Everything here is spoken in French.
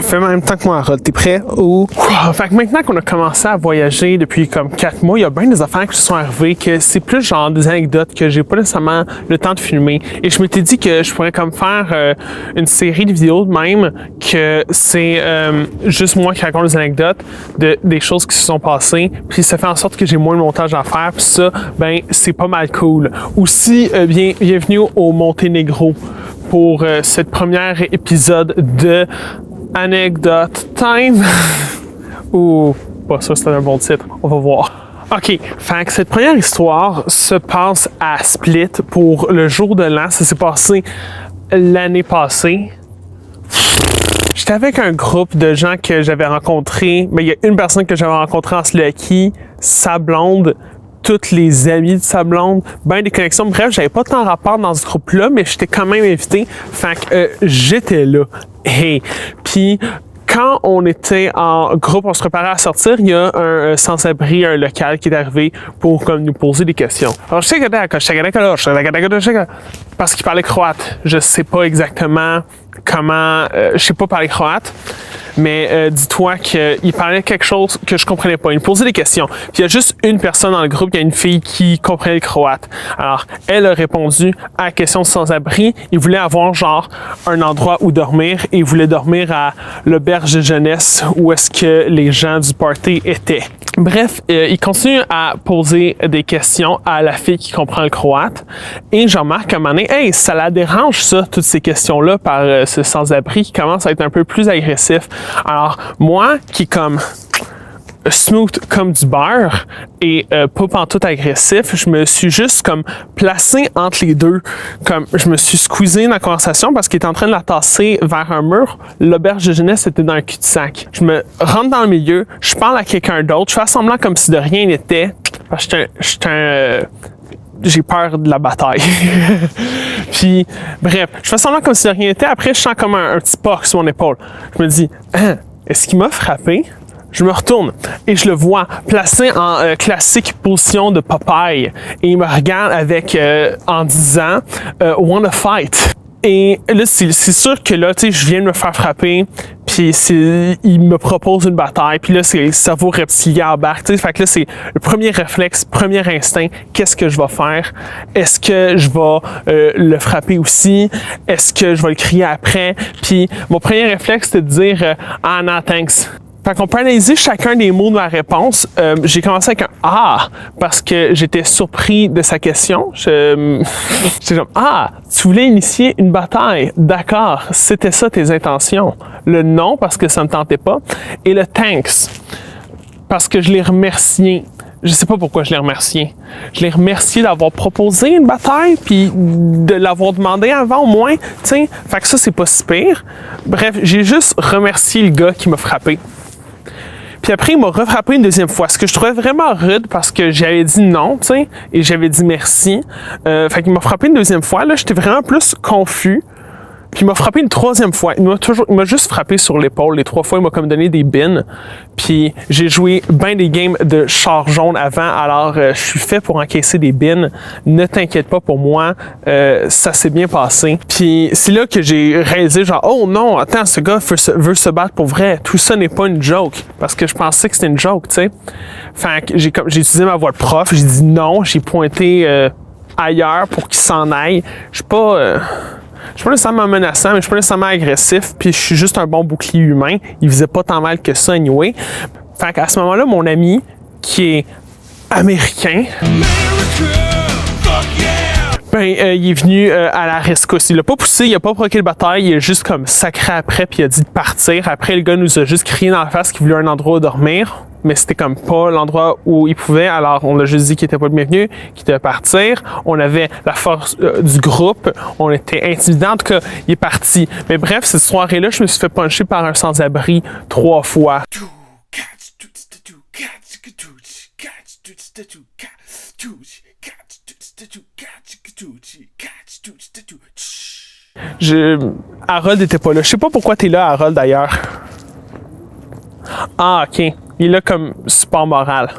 Fais en même temps que moi, Harold. T'es prêt? Fait que maintenant qu'on a commencé à voyager depuis comme 4 mois, il y a bien des affaires qui se sont arrivées que c'est plus genre des anecdotes que j'ai pas nécessairement le temps de filmer. Et je m'étais dit que je pourrais comme faire une série de vidéos de même que c'est juste moi qui raconte des anecdotes des choses qui se sont passées. Puis ça fait en sorte que j'ai moins de montage à faire. Puis ça, ben c'est pas mal cool. Aussi, bienvenue au Monténégro pour cette première épisode de Anecdote Time. Ou pas ça, c'est un bon titre. On va voir. OK. Fait que cette première histoire se passe à Split pour le jour de l'an. Ça s'est passé l'année passée. J'étais avec un groupe de gens que j'avais rencontrés. Mais il y a une personne que j'avais rencontrée en Slovaquie, sa blonde, toutes les amis de sa blonde, ben des connexions. Bref, j'avais pas tant rapport dans ce groupe-là, mais j'étais quand même invité. Fait que j'étais là. Hey. Puis quand on était en groupe, on se préparait à sortir, il y a un sans-abri, un local qui est arrivé pour comme nous poser des questions. Alors, parce qu'il parlait croate. Je sais pas exactement comment... je sais pas parler croate. Mais dis-toi qu'il parlait quelque chose que je comprenais pas. Il me posait des questions. Puis il y a juste une personne dans le groupe, il y a une fille qui comprenait le croate. Alors, elle a répondu à la question de sans-abri. Il voulait avoir genre un endroit où dormir et il voulait dormir à l'auberge de jeunesse où est-ce que les gens du party étaient. Bref, il continue à poser des questions à la fille qui comprend le croate. Et je remarque à un moment donné, hey, ça la dérange ça, toutes ces questions-là par ce sans-abri qui commence à être un peu plus agressif. Alors, moi, qui est comme smooth comme du beurre et pas pantoute agressif, je me suis juste comme placé entre les deux. Comme je me suis squeezé dans la conversation parce qu'il était en train de la tasser vers un mur. L'auberge de jeunesse était dans un cul-de-sac. Je me rentre dans le milieu, je parle à quelqu'un d'autre, je fais semblant comme si de rien n'était. Parce que j'ai peur de la bataille. Puis, bref, je fais semblant comme si de rien n'était. Après, je sens comme un petit porc sur mon épaule. Je me dis, est-ce qu'il m'a frappé? Je me retourne et je le vois placé en classique position de Popeye. Et il me regarde avec, en disant, wanna fight? Et là, c'est sûr que là, tu sais, je viens de me faire frapper, puis il me propose une bataille, puis là, c'est le cerveau reptilien embarque, tu sais, fait que là, c'est le premier réflexe, premier instinct, qu'est-ce que je vais faire? Est-ce que je vais le frapper aussi? Est-ce que je vais le crier après? Puis mon premier réflexe, c'était de dire « Ah non, thanks ». Fait qu'on peut analyser chacun des mots de ma réponse. J'ai commencé avec un « Ah » parce que j'étais surpris de sa question. J'étais comme « Ah, tu voulais initier une bataille. D'accord, c'était ça tes intentions. » Le « Non » parce que ça me tentait pas. Et le « Thanks » parce que je l'ai remercié. Je sais pas pourquoi je l'ai remercié. Je l'ai remercié d'avoir proposé une bataille puis de l'avoir demandé avant au moins, tu sais. Fait que ça, c'est pas si pire. Bref, j'ai juste remercié le gars qui m'a frappé. Puis après, il m'a refrappé une deuxième fois, ce que je trouvais vraiment rude parce que j'avais dit non, tu sais, et j'avais dit merci. Fait qu'il m'a frappé une deuxième fois. Là, j'étais vraiment plus confus. Puis il m'a frappé une troisième fois. Il m'a juste frappé sur l'épaule. Les 3 fois, il m'a comme donné des bines. Puis j'ai joué bien des games de char jaune avant. Alors, je suis fait pour encaisser des bines. Ne t'inquiète pas pour moi. Ça s'est bien passé. Puis c'est là que j'ai réalisé genre, oh non, attends, ce gars veut se battre pour vrai. Tout ça n'est pas une joke. Parce que je pensais que c'était une joke, tu sais. Fait que j'ai utilisé ma voix de prof. J'ai dit non. J'ai pointé ailleurs pour qu'il s'en aille. Je suis pas nécessairement menaçant, mais je suis pas nécessairement agressif, puis je suis juste un bon bouclier humain. Il faisait pas tant mal que ça, anyway. Fait qu'à ce moment-là, mon ami, qui est américain, ben, il est venu à la rescousse. Il l'a pas poussé, il a pas provoqué le bataille, il a juste comme sacré après, puis il a dit de partir. Après, le gars nous a juste crié dans la face qu'il voulait un endroit où dormir. Mais c'était comme pas l'endroit où il pouvait, alors on a juste dit qu'il était pas le bienvenu, qu'il devait partir. On avait la force du groupe, on était intimidants, en tout cas, il est parti. Mais bref, cette soirée-là, je me suis fait puncher par un sans-abri 3 fois. Harold était pas là. Je sais pas pourquoi t'es là, Harold, d'ailleurs. Ah, OK. Il est là comme support moral.